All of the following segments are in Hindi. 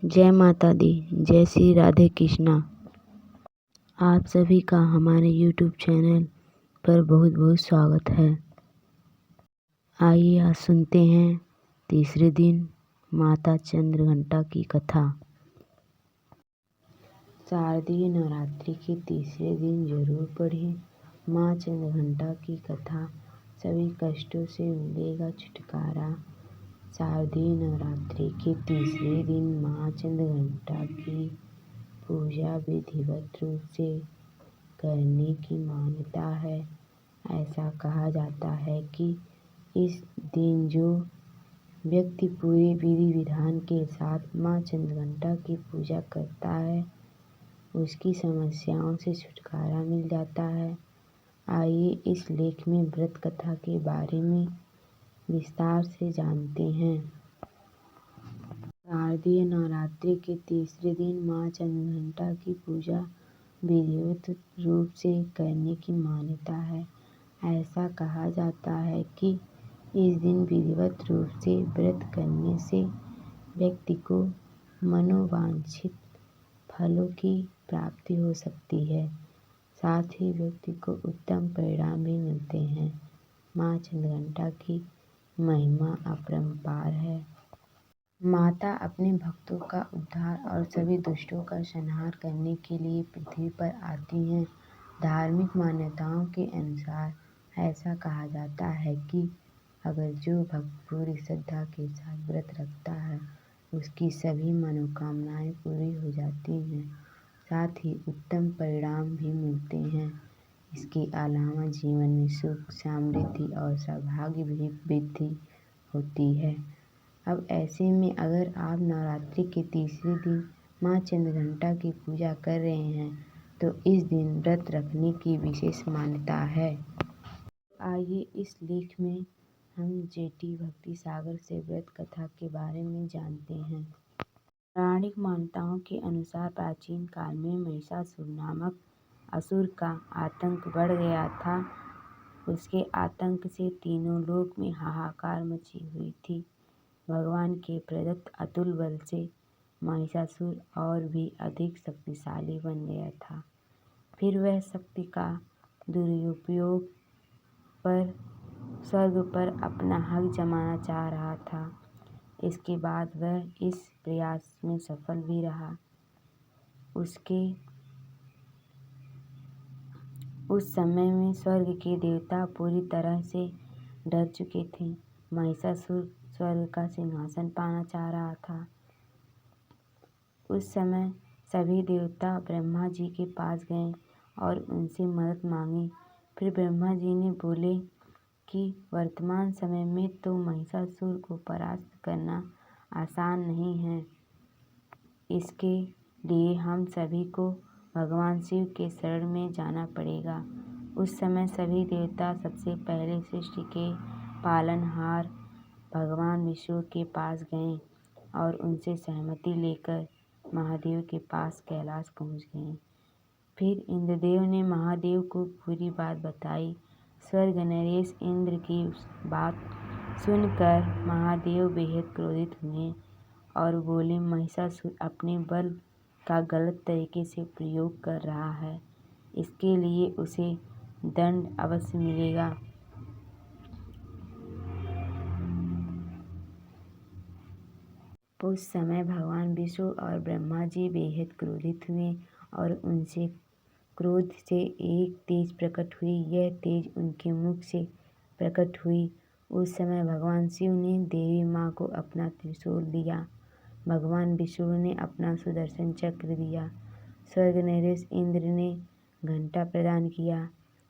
जय माता दी, जय श्री राधे कृष्णा। आप सभी का हमारे YouTube चैनल पर बहुत बहुत स्वागत है। आइए आज सुनते हैं तीसरे दिन माता चंद्रघंटा की कथा। शारदीय नवरात्रि के तीसरे दिन जरूर पढ़ें माँ चंद्रघंटा की कथा। सभी कष्टों से मिलेगा छुटकारा। शारदीय नवरात्रि के तीसरे दिन माँ चंद्रघंटा की पूजा विधिवत रूप से करने की मान्यता है। ऐसा कहा जाता है कि इस दिन जो व्यक्ति पूरे विधि विधान के साथ माँ चंद्रघंटा की पूजा करता है उसकी समस्याओं से छुटकारा मिल जाता है। आइए इस लेख में व्रत कथा के बारे में विस्तार से जानते हैं। शारदीय नवरात्रि के तीसरे दिन माँ चंद्रघंटा की पूजा विधिवत रूप से करने की मान्यता है। ऐसा कहा जाता है कि इस दिन विधिवत रूप से व्रत करने से व्यक्ति को मनोवांछित फलों की प्राप्ति हो सकती है। साथ ही व्यक्ति को उत्तम परिणाम भी मिलते हैं। माँ चंद्रघंटा की महिमा अपरंपार है। माता अपने भक्तों का उद्धार और सभी दुष्टों का संहार करने के लिए पृथ्वी पर आती हैं। धार्मिक मान्यताओं के अनुसार ऐसा कहा जाता है कि अगर जो भक्त पूरी श्रद्धा के साथ व्रत रखता है उसकी सभी मनोकामनाएं पूरी हो जाती हैं। साथ ही उत्तम परिणाम भी मिलते हैं। इसके अलावा जीवन में सुख, समृद्धि और सौभाग्य भी वृद्धि होती है। अब ऐसे में अगर आप नवरात्रि के तीसरे दिन माँ चंद्रघंटा की पूजा कर रहे हैं तो इस दिन व्रत रखने की विशेष मान्यता है। आइए इस लेख में हम जेठी भक्ति सागर से व्रत कथा के बारे में जानते हैं। पौराणिक मान्यताओं के अनुसार प्राचीन काल में महिषासुर नामक असुर का आतंक बढ़ गया था। उसके आतंक से तीनों लोक में हाहाकार मची हुई थी। भगवान के प्रदत्त अतुल बल से महिषासुर और भी अधिक शक्तिशाली बन गया था। फिर वह शक्ति का दुरुपयोग पर स्वर्ग पर अपना हक जमाना चाह रहा था। इसके बाद वह इस प्रयास में सफल भी रहा। उस समय में स्वर्ग के देवता पूरी तरह से डर चुके थे। महिषासुर स्वर्ग का सिंहासन पाना चाह रहा था। उस समय सभी देवता ब्रह्मा जी के पास गए और उनसे मदद मांगी। फिर ब्रह्मा जी ने बोले कि वर्तमान समय में तो महिषासुर को परास्त करना आसान नहीं है। इसके लिए हम सभी को भगवान शिव के शरण में जाना पड़ेगा। उस समय सभी देवता सबसे पहले सृष्टि के पालनहार भगवान विष्णु के पास गए और उनसे सहमति लेकर महादेव के पास कैलाश पहुंच गए। फिर इंद्रदेव ने महादेव को पूरी बात बताई। स्वर्ग नरेश इंद्र की बात सुनकर महादेव बेहद क्रोधित हुए और बोले, महिषासुर अपने बल का गलत तरीके से प्रयोग कर रहा है। इसके लिए उसे दंड अवश्य मिलेगा। उस समय भगवान विष्णु और ब्रह्मा जी बेहद क्रोधित हुए और उनसे क्रोध से एक तेज प्रकट हुई। यह तेज उनके मुख से प्रकट हुई। उस समय भगवान शिव ने देवी माँ को अपना त्रिशूल दिया। भगवान विष्णु ने अपना सुदर्शन चक्र दिया। स्वर्ग नरेश इंद्र ने घंटा प्रदान किया।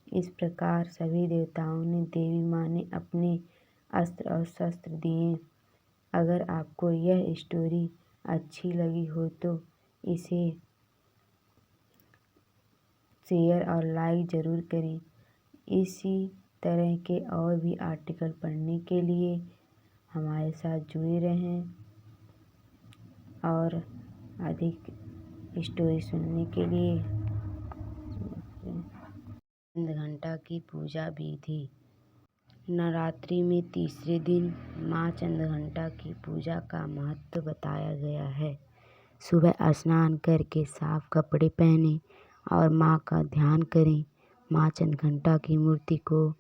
इस प्रकार सभी देवताओं ने देवी माँ ने अपने अस्त्र और शस्त्र दिए। अगर आपको यह स्टोरी अच्छी लगी हो तो इसे शेयर और लाइक ज़रूर करें। इसी तरह के और भी आर्टिकल पढ़ने के लिए हमारे साथ जुड़े रहें और अधिक स्टोरी सुनने के लिए चंद्रघंटा की पूजा विधि। नवरात्रि में तीसरे दिन माँ चंद्रघंटा की पूजा का महत्व बताया गया है। सुबह स्नान करके साफ कपड़े पहनें और माँ का ध्यान करें। माँ चंद्रघंटा की मूर्ति को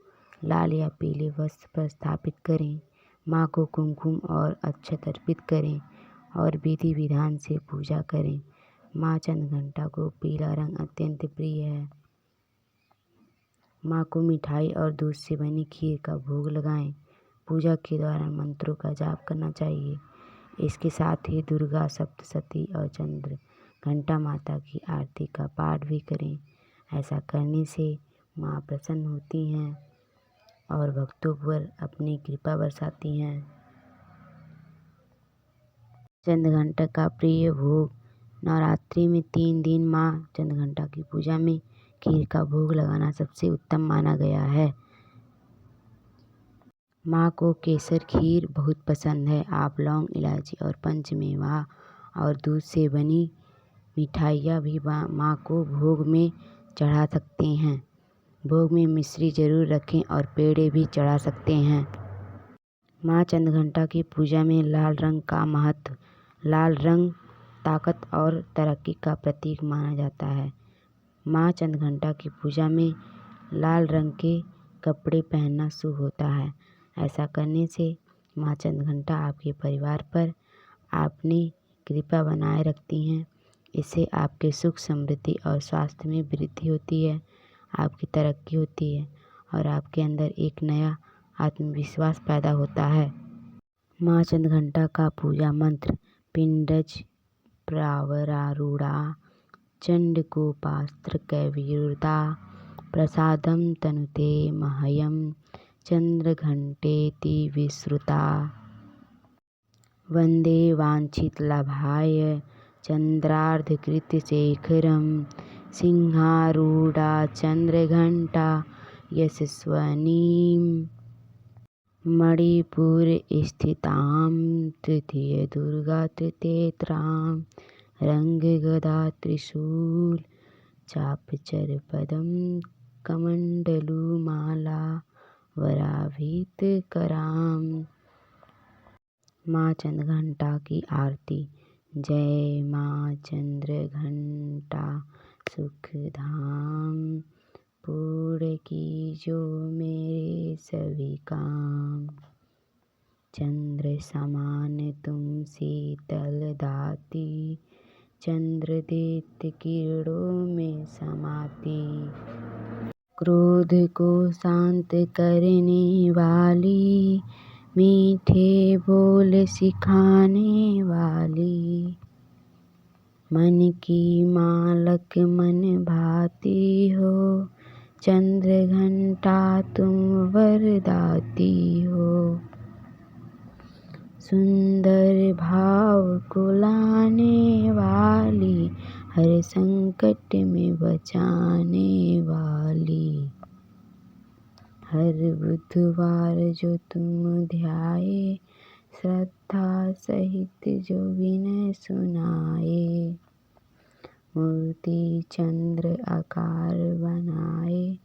लाल या पीले वस्त्र पर स्थापित करें। माँ को कुमकुम और अक्षत अर्पित करें और विधि विधान से पूजा करें। माँ चंद्रघंटा को पीला रंग अत्यंत प्रिय है। माँ को मिठाई और दूध से बनी खीर का भोग लगाएं। पूजा के दौरान मंत्रों का जाप करना चाहिए। इसके साथ ही दुर्गा सप्तशती और चंद्रघंटा माता की आरती का पाठ भी करें। ऐसा करने से माँ प्रसन्न होती हैं और भक्तों पर अपनी कृपा बरसाती हैं। चंद्रघंटा का प्रिय भोग। नवरात्रि में 3 दिन माँ चंद्रघंटा की पूजा में खीर का भोग लगाना सबसे उत्तम माना गया है। माँ को केसर खीर बहुत पसंद है। आप लौंग, इलायची और पंचमेवा और दूध से बनी मिठाइयाँ भी माँ को भोग में चढ़ा सकते हैं। भोग में मिश्री जरूर रखें और पेड़े भी चढ़ा सकते हैं। माँ चंद्रघंटा की पूजा में लाल रंग का महत्व। लाल रंग ताकत और तरक्की का प्रतीक माना जाता है। माँ चंद्रघंटा की पूजा में लाल रंग के कपड़े पहनना शुभ होता है। ऐसा करने से माँ चंद्रघंटा आपके परिवार पर अपनी कृपा बनाए रखती हैं। इससे आपके सुख, समृद्धि और स्वास्थ्य में वृद्धि होती है, आपकी तरक्की होती है और आपके अंदर एक नया आत्मविश्वास पैदा होता है। माँ चंद्रघंटा का पूजा मंत्र। पिंडज प्रावरारूढ़ा चंडकोपास्त्रकैर्विवृता प्रसादं तनुते मह्यं चंद्रघंटेति विश्रुता। वंदे वांछितलाभाय चंद्रार्धकृतशेखरं सिंहारूढ़ा चंद्रघंटा यशस्विनीं मणिपुरस्थितां तृतीयदुर्गा तृतीयत्रां रंगगदा त्रिशूल चापचरपदं कमण्डलुमाला वराभीतकरां। माँ चंद्रघंटा की आरती। जय माँ चंद्रघंटा सुखधाम, पूर्ण कीजो मेरे सभी काम। चंद्र समान तुम शीतलदाती, चंद्रदीप्त किरणों में समाती। क्रोध को शांत करने वाली, मीठे बोल सिखाने वाली। मन की मालक मन भाती हो, चंद्रघंटा तुम वरदाती हो। सुंदर भाव को लाने वाली, हर संकट में बचाने वाली। हर बुधवार जो तुम ध्याए, श्रद्धा सहित जो विनय सुनाए। मूर्ति चंद्र आकार बनाए,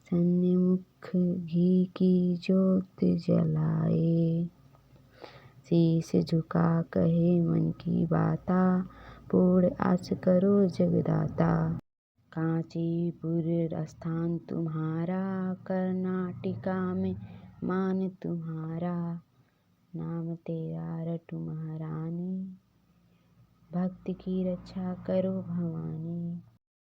सन्मुख घी की ज्योत जलाए। शीश झुका कहे मन की बाता, पूर्ण आस करो जगदाता। कांचीपुर स्थान तुम्हारा, कर्नाटका में मान तुम्हारा। नाम तेरा रटूं महारानी, भक्त की रक्षा करो भवानी।